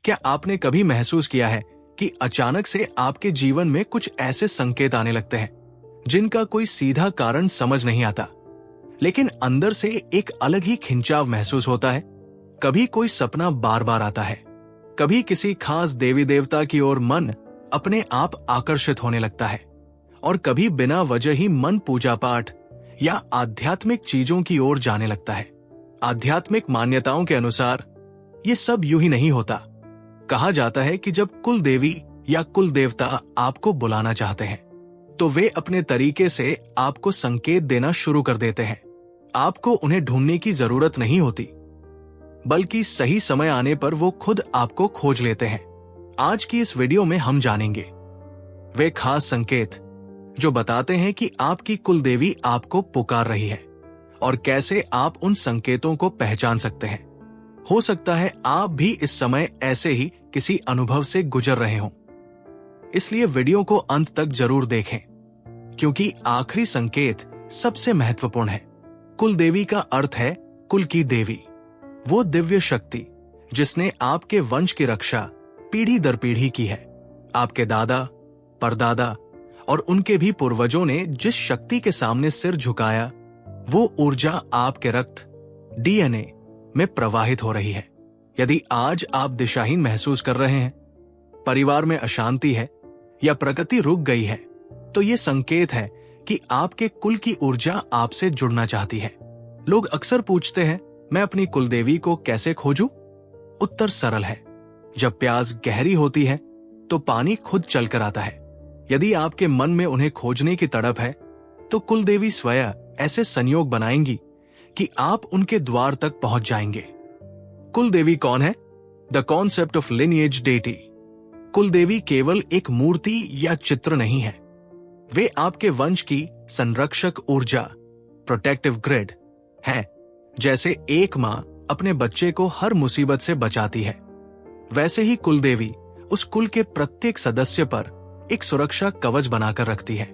क्या आपने कभी महसूस किया है कि अचानक से आपके जीवन में कुछ ऐसे संकेत आने लगते हैं जिनका कोई सीधा कारण समझ नहीं आता, लेकिन अंदर से एक अलग ही खिंचाव महसूस होता है? कभी कोई सपना बार बार आता है, कभी किसी खास देवी देवता की ओर मन अपने आप आकर्षित होने लगता है, और कभी बिना वजह ही मन पूजा पाठ या आध्यात्मिक चीजों की ओर जाने लगता है। आध्यात्मिक मान्यताओं के अनुसार ये सब यूं ही नहीं होता। कहा जाता है कि जब कुल देवी या कुल देवता आपको बुलाना चाहते हैं तो वे अपने तरीके से आपको संकेत देना शुरू कर देते हैं। आपको उन्हें ढूंढने की जरूरत नहीं होती, बल्कि सही समय आने पर वो खुद आपको खोज लेते हैं। आज की इस वीडियो में हम जानेंगे वे खास संकेत जो बताते हैं कि आपकी कुल देवी आपको पुकार रही है और कैसे आप उन संकेतों को पहचान सकते हैं। हो सकता है आप भी इस समय ऐसे ही किसी अनुभव से गुजर रहे हों, इसलिए वीडियो को अंत तक जरूर देखें, क्योंकि आखिरी संकेत सबसे महत्वपूर्ण है। कुल देवी का अर्थ है कुल की देवी, वो दिव्य शक्ति जिसने आपके वंश की रक्षा पीढ़ी दर पीढ़ी की है। आपके दादा, परदादा और उनके भी पूर्वजों ने जिस शक्ति के सामने सिर झुकाया, वो ऊर्जा आपके रक्त डीएनए में प्रवाहित हो रही है। यदि आज आप दिशाहीन महसूस कर रहे हैं, परिवार में अशांति है या प्रगति रुक गई है, तो ये संकेत है कि आपके कुल की ऊर्जा आपसे जुड़ना चाहती है। लोग अक्सर पूछते हैं, मैं अपनी कुल देवी को कैसे खोजूं? उत्तर सरल है। जब प्यास गहरी होती है तो पानी खुद चलकर आता है। यदि आपके मन में उन्हें खोजने की तड़प है तो कुल देवी स्वयं ऐसे संयोग बनाएंगी कि आप उनके द्वार तक पहुंच जाएंगे। कुल देवी कौन है? The concept of lineage deity. कुल देवी केवल एक मूर्ति या चित्र नहीं है, वे आपके वंश की संरक्षक ऊर्जा, प्रोटेक्टिव ग्रिड है। जैसे एक मां अपने बच्चे को हर मुसीबत से बचाती है, वैसे ही कुल देवी उस कुल के प्रत्येक सदस्य पर एक सुरक्षा कवच बनाकर रखती है।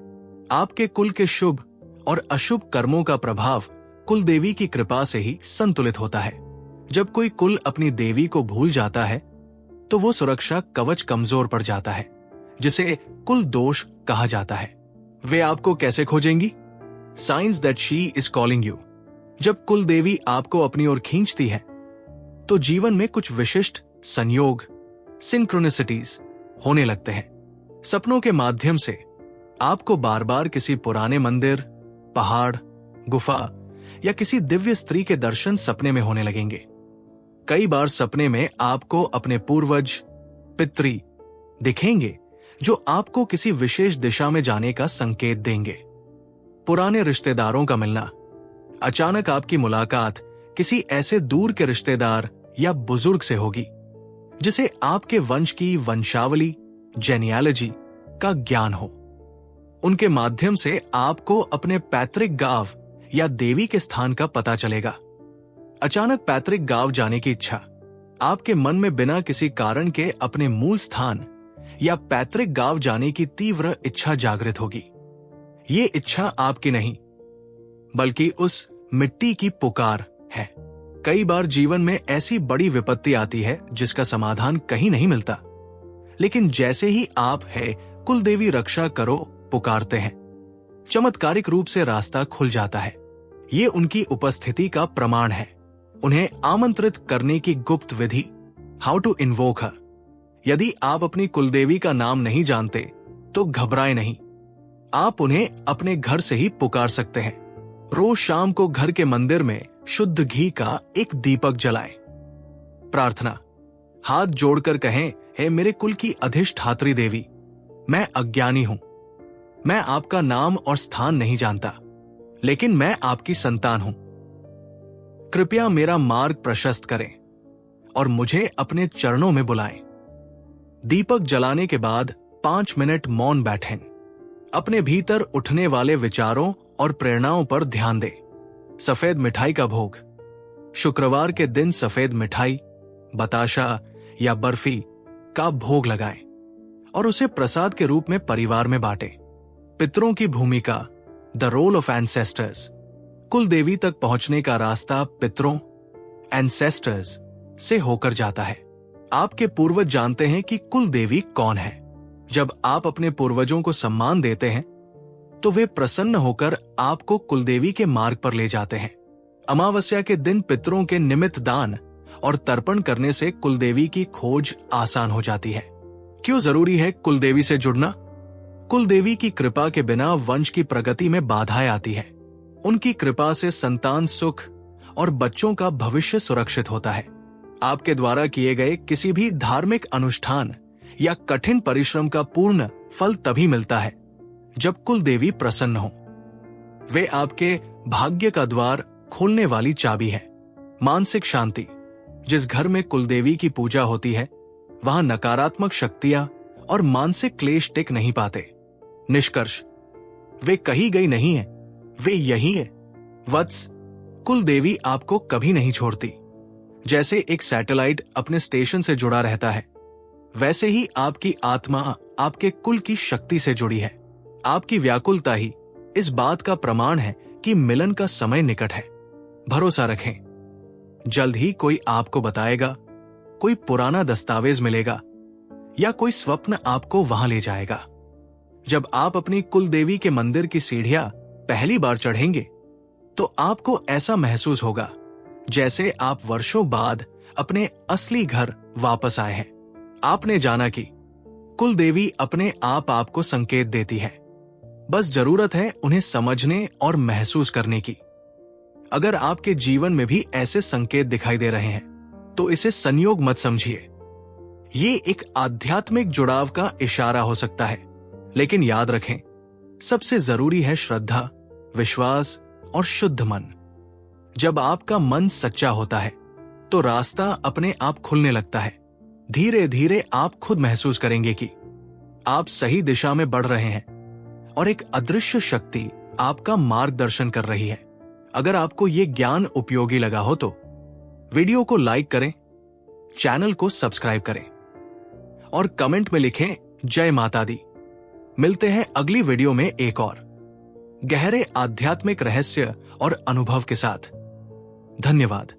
आपके कुल के शुभ और अशुभ कर्मों का प्रभाव कुल देवी की कृपा से ही संतुलित होता है। जब कोई कुल अपनी देवी को भूल जाता है तो वो सुरक्षा कवच कमजोर पड़ जाता है, जिसे कुल दोष कहा जाता है। वे आपको कैसे खोजेंगी? Signs that she is calling you. जब कुल देवी आपको अपनी ओर खींचती है तो जीवन में कुछ विशिष्ट संयोग, सिंक्रोनिसिटीज होने लगते हैं। सपनों के माध्यम से आपको बार बार किसी पुराने मंदिर, पहाड़, गुफा या किसी दिव्य स्त्री के दर्शन सपने में होने लगेंगे। कई बार सपने में आपको अपने पूर्वज, पितरी दिखेंगे जो आपको किसी विशेष दिशा में जाने का संकेत देंगे। पुराने रिश्तेदारों का मिलना, अचानक आपकी मुलाकात किसी ऐसे दूर के रिश्तेदार या बुजुर्ग से होगी जिसे आपके वंश की वंशावली, जेनियालॉजी का ज्ञान हो। उनके माध्यम से आपको अपने पैतृक गांव या देवी के स्थान का पता चलेगा। अचानक पैतृक गांव जाने की इच्छा, आपके मन में बिना किसी कारण के अपने मूल स्थान या पैतृक गांव जाने की तीव्र इच्छा जागृत होगी। ये इच्छा आपकी नहीं, बल्कि उस मिट्टी की पुकार है। कई बार जीवन में ऐसी बड़ी विपत्ति आती है जिसका समाधान कहीं नहीं मिलता, लेकिन जैसे ही आप है कुल देवी रक्षा करो पुकारते हैं, चमत्कारिक रूप से रास्ता खुल जाता है। ये उनकी उपस्थिति का प्रमाण है। उन्हें आमंत्रित करने की गुप्त विधि, हाउ टू इन्वोक हर। यदि आप अपनी कुलदेवी का नाम नहीं जानते तो घबराएं नहीं, आप उन्हें अपने घर से ही पुकार सकते हैं। रोज शाम को घर के मंदिर में शुद्ध घी का एक दीपक जलाएं। प्रार्थना, हाथ जोड़कर कहें, हे मेरे कुल की अधिष्ठात्री देवी, मैं अज्ञानी हूं, मैं आपका नाम और स्थान नहीं जानता, लेकिन मैं आपकी संतान हूं। कृपया मेरा मार्ग प्रशस्त करें और मुझे अपने चरणों में बुलाएं। दीपक जलाने के बाद 5 मिनट मौन बैठें। अपने भीतर उठने वाले विचारों और प्रेरणाओं पर ध्यान दें। सफेद मिठाई का भोग, शुक्रवार के दिन सफेद मिठाई, बताशा या बर्फी का भोग लगाएं और उसे प्रसाद के रूप में परिवार में बांटें। पितरों की भूमिका, द रोल ऑफ एंसेस्टर्स। कुल देवी तक पहुंचने का रास्ता पितरों, एंसेस्टर्स से होकर जाता है। आपके पूर्वज जानते हैं कि कुल देवी कौन है। जब आप अपने पूर्वजों को सम्मान देते हैं तो वे प्रसन्न होकर आपको कुलदेवी के मार्ग पर ले जाते हैं। अमावस्या के दिन पितरों के निमित्त दान और तर्पण करने से कुलदेवी की खोज आसान हो जाती है। क्यों जरूरी है कुलदेवी से जुड़ना? कुलदेवी की कृपा के बिना वंश की प्रगति में बाधाएं आती है। उनकी कृपा से संतान सुख और बच्चों का भविष्य सुरक्षित होता है। आपके द्वारा किए गए किसी भी धार्मिक अनुष्ठान या कठिन परिश्रम का पूर्ण फल तभी मिलता है जब कुलदेवी प्रसन्न हो। वे आपके भाग्य का द्वार खोलने वाली चाबी है। मानसिक शांति। जिस घर में कुलदेवी की पूजा होती है वहां नकारात्मक शक्तियां और मानसिक क्लेश टिक नहीं पाते। निष्कर्ष, वे कहीं गई नहीं है, वे यही है। वत्स, कुलदेवी आपको कभी नहीं छोड़ती। जैसे एक सैटेलाइट अपने स्टेशन से जुड़ा रहता है, वैसे ही आपकी आत्मा आपके कुल की शक्ति से जुड़ी है। आपकी व्याकुलता ही इस बात का प्रमाण है कि मिलन का समय निकट है। भरोसा रखें, जल्द ही कोई आपको बताएगा, कोई पुराना दस्तावेज मिलेगा या कोई स्वप्न आपको वहां ले जाएगा। जब आप अपनी कुलदेवी के मंदिर की सीढ़ियां पहली बार चढ़ेंगे तो आपको ऐसा महसूस होगा जैसे आप वर्षों बाद अपने असली घर वापस आए हैं। आपने जाना कि कुलदेवी अपने आप आपको संकेत देती है, बस जरूरत है उन्हें समझने और महसूस करने की। अगर आपके जीवन में भी ऐसे संकेत दिखाई दे रहे हैं तो इसे संयोग मत समझिए। ये एक आध्यात्मिक जुड़ाव का इशारा हो सकता है, लेकिन याद रखें, सबसे जरूरी है श्रद्धा, विश्वास और शुद्ध मन। जब आपका मन सच्चा होता है तो रास्ता अपने आप खुलने लगता है। धीरे धीरे आप खुद महसूस करेंगे कि आप सही दिशा में बढ़ रहे हैं और एक अदृश्य शक्ति आपका मार्गदर्शन कर रही है। अगर आपको ये ज्ञान उपयोगी लगा हो तो वीडियो को लाइक करें, चैनल को सब्सक्राइब करें और कमेंट में लिखें जय माता दी। मिलते हैं अगली वीडियो में एक और गहरे आध्यात्मिक रहस्य और अनुभव के साथ। धन्यवाद।